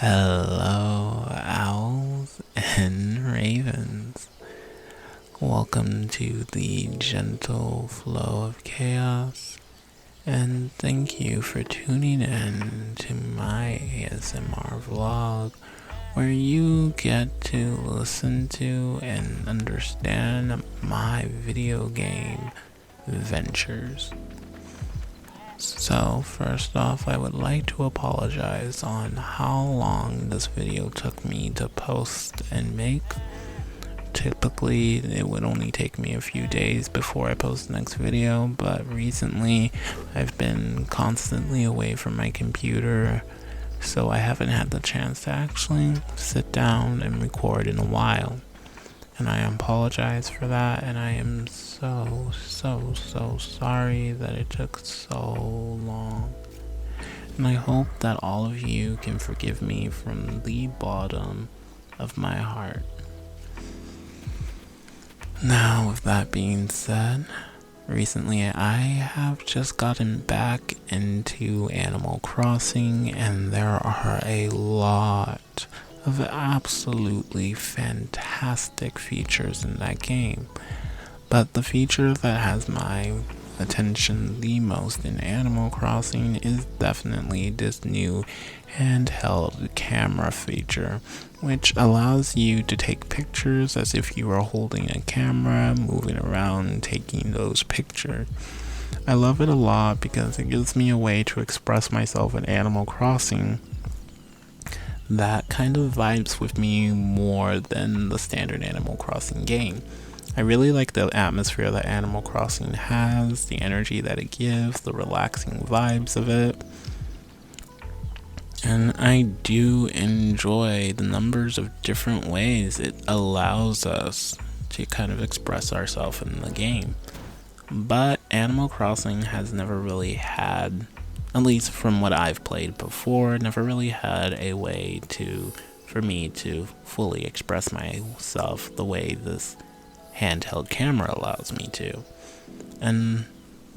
Hello, owls and ravens. Welcome to the gentle flow of chaos, and thank you for tuning in to my ASMR vlog, where you get to listen to and understand my video game ventures. So first off, I would like to apologize on how long this video took me to post and make. Typically, it would only take me a few days before I post the next video, but recently I've been constantly away from my computer, so I haven't had the chance to actually sit down and record in a while. And I apologize for that, and I am so sorry that it took so long. And I hope that all of you can forgive me from the bottom of my heart. Now, with that being said, recently I have just gotten back into Animal Crossing, and there are a lot of absolutely fantastic features in that game. But the feature that has my attention the most in Animal Crossing is definitely this new handheld camera feature, which allows you to take pictures as if you were holding a camera, moving around, taking those pictures. I love it a lot because it gives me a way to express myself in Animal Crossing that kind of vibes with me more than the standard Animal Crossing game. I really like the atmosphere that Animal Crossing has, the energy that it gives, the relaxing vibes of it. And I do enjoy the numbers of different ways it allows us to kind of express ourselves in the game. But Animal Crossing has never really had, at least from what I've played before, never really had a way for me to fully express myself the way this handheld camera allows me to. And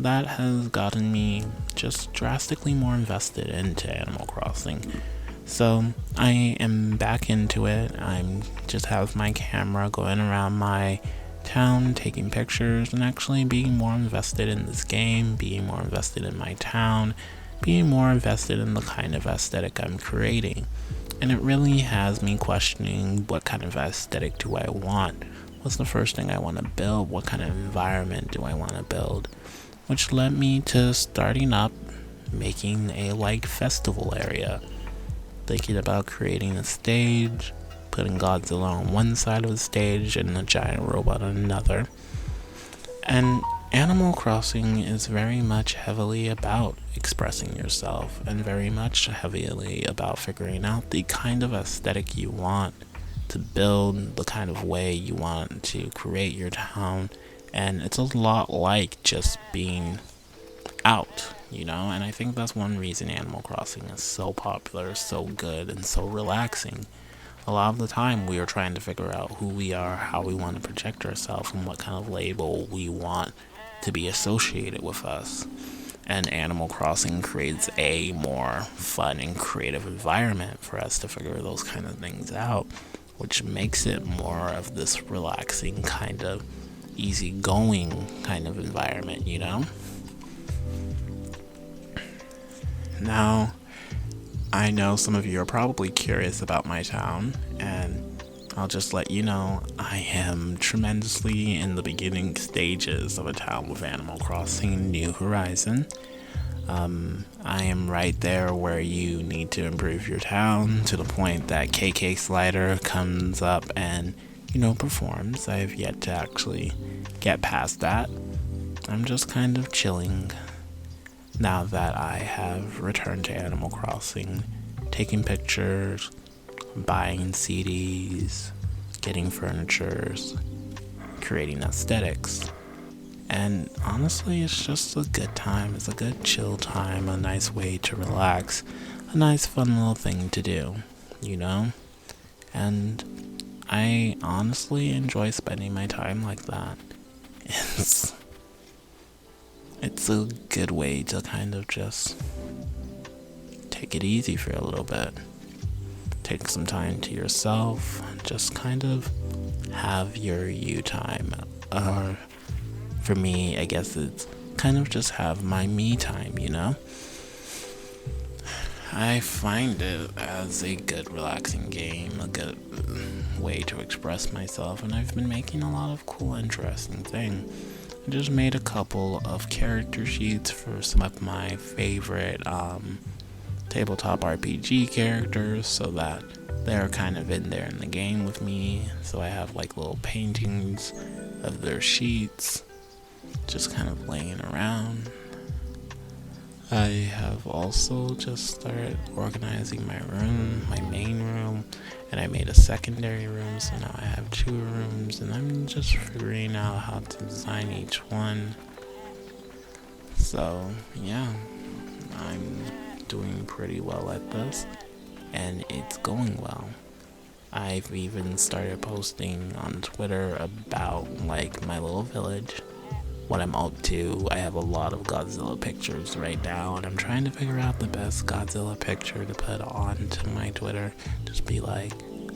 that has gotten me just drastically more invested into Animal Crossing. So I am back into it. I'm just have my camera going around my town, taking pictures, and actually being more invested in this game, being more invested in my town, being more invested in the kind of aesthetic I'm creating. And it really has me questioning, what kind of aesthetic do I want? What's the first thing I want to build? What kind of environment do I want to build? Which led me to starting up making a festival area. Thinking about creating a stage, putting Godzilla on one side of the stage and a giant robot on another. And Animal Crossing is very much heavily about expressing yourself, and very much heavily about figuring out the kind of aesthetic you want to build, the kind of way you want to create your town. And it's a lot like just being out, and I think that's one reason Animal Crossing is so popular, so good, and so relaxing. A lot of the time we are trying to figure out who we are, how we want to project ourselves, and what kind of label we want to be associated with us. And Animal Crossing creates a more fun and creative environment for us to figure those kind of things out, which makes it more of this relaxing kind of easygoing kind of environment, Now, I know some of you are probably curious about my town, and I'll just let you know I am tremendously in the beginning stages of a town with Animal Crossing New Horizon. I am right there where you need to improve your town to the point that KK Slider comes up and performs. I have yet to actually get past that. I'm just kind of chilling now that I have returned to Animal Crossing, taking pictures, buying CDs, getting furnitures, creating aesthetics. And honestly, it's just a good time. It's a good chill time, a nice way to relax, a nice fun little thing to do, And I honestly enjoy spending my time like that. It's a good way to kind of just take it easy for a little bit. take some time to yourself, just kind of have your you time. Or for me, I guess it's kind of just have my me time, you know? I find it as a good relaxing game, a good way to express myself, and I've been making a lot of cool, interesting things. I just made a couple of character sheets for some of my favorite tabletop RPG characters so that they're kind of in there in the game with me. So I have like little paintings of their sheets just kind of laying around. I have also just started organizing my room, my main room, and I made a secondary room, so now I have 2 rooms, and I'm just figuring out how to design each one. So yeah, I'm doing pretty well at this, and it's going well. I've even started posting on Twitter about like my little village, what I'm up to. I have a lot of Godzilla pictures right now, and I'm trying to figure out the best Godzilla picture to put onto my Twitter. Just be like,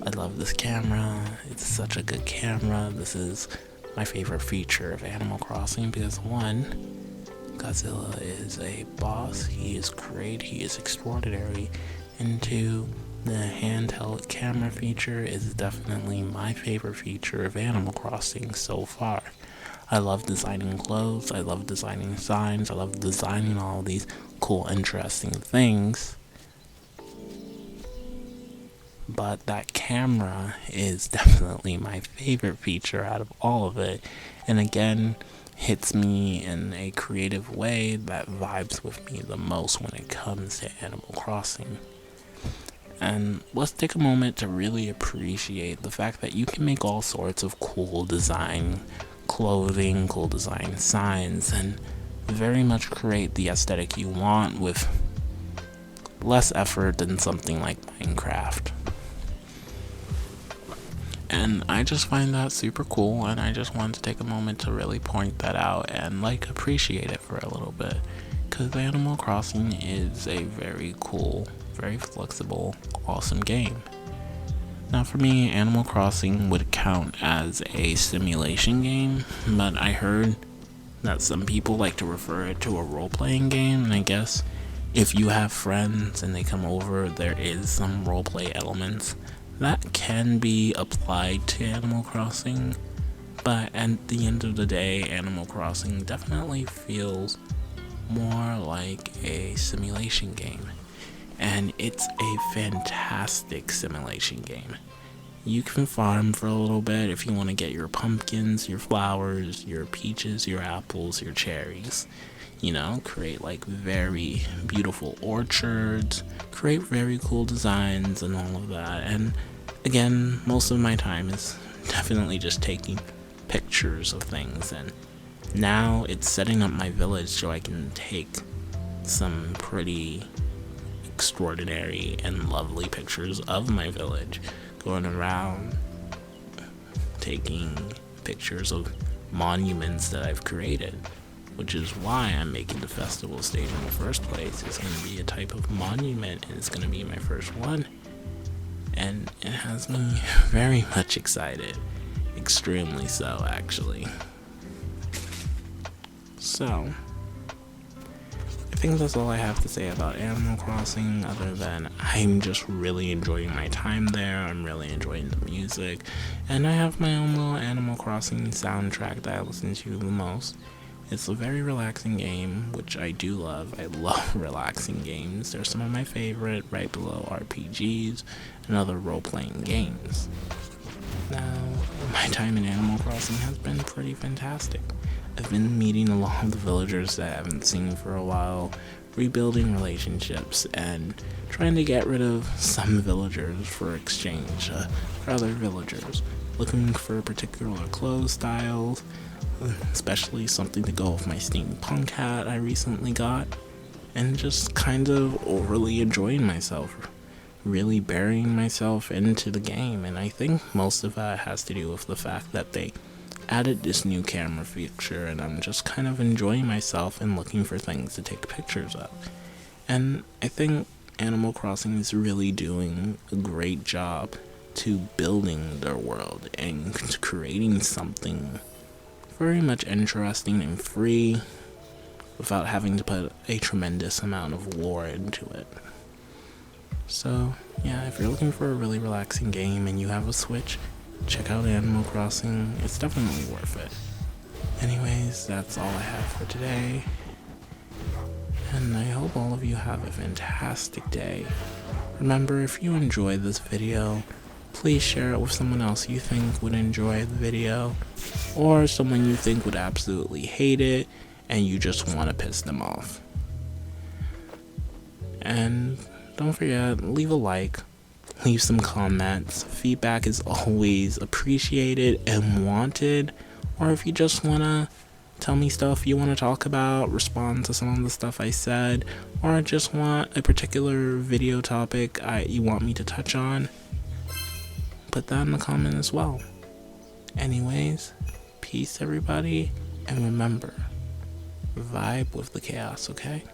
I love this camera, it's such a good camera, this is my favorite feature of Animal Crossing, because 1, Godzilla is a boss, he is great, he is extraordinary, and 2, the handheld camera feature is definitely my favorite feature of Animal Crossing so far. I love designing clothes, I love designing signs, I love designing all these cool, interesting things. But that camera is definitely my favorite feature out of all of it. And again, hits me in a creative way that vibes with me the most when it comes to Animal Crossing. And let's take a moment to really appreciate the fact that you can make all sorts of cool design clothing, cool design signs, and very much create the aesthetic you want with less effort than something like Minecraft. And I just find that super cool, and I just wanted to take a moment to really point that out and like appreciate it for a little bit, because Animal Crossing is a very cool, very flexible, awesome game. Now for me, Animal Crossing would count as a simulation game, but I heard that some people like to refer it to a role-playing game, and I guess if you have friends and they come over, there is some role-play elements that can be applied to Animal Crossing, but at the end of the day, Animal Crossing definitely feels more like a simulation game. And it's a fantastic simulation game. You can farm for a little bit if you want to get your pumpkins, your flowers, your peaches, your apples, your cherries. You know, create like very beautiful orchards, create very cool designs and all of that. And again, most of my time is definitely just taking pictures of things. And now it's setting up my village so I can take some pretty extraordinary and lovely pictures of my village, going around taking pictures of monuments that I've created, which is why I'm making the festival stage in the first place. It's going to be a type of monument, and it's going to be my first one, and it has me very much excited, extremely so actually. So I think that's all I have to say about Animal Crossing, other than I'm just really enjoying my time there. I'm really enjoying the music, and I have my own little Animal Crossing soundtrack that I listen to the most. It's a very relaxing game, which I do love. I love relaxing games. They're some of my favorite, right below RPGs and other role-playing games. Now, my time in Animal Crossing has been pretty fantastic. I've been meeting a lot of the villagers that I haven't seen for a while, rebuilding relationships, and trying to get rid of some villagers for exchange for other villagers, looking for particular clothes styles, especially something to go with my steampunk hat I recently got, and just kind of overly enjoying myself, really burying myself into the game. And I think most of that has to do with the fact that they added this new camera feature, and I'm just kind of enjoying myself and looking for things to take pictures of. And I think Animal Crossing is really doing a great job to building their world and to creating something very much interesting and free without having to put a tremendous amount of lore into it. So yeah, if you're looking for a really relaxing game and you have a Switch, check out Animal Crossing. It's definitely worth it. Anyways, that's all I have for today, and I hope all of you have a fantastic day. Remember, if you enjoyed this video, please share it with someone else you think would enjoy the video, or someone you think would absolutely hate it and you just want to piss them off. And don't forget, leave a like, leave some comments. Feedback is always appreciated and wanted. Or if you just want to tell me stuff you want to talk about, respond to some of the stuff I said, or just want a particular video topic you want me to touch on, put that in the comment as well. Anyways, peace everybody, and remember, vibe with the chaos, okay?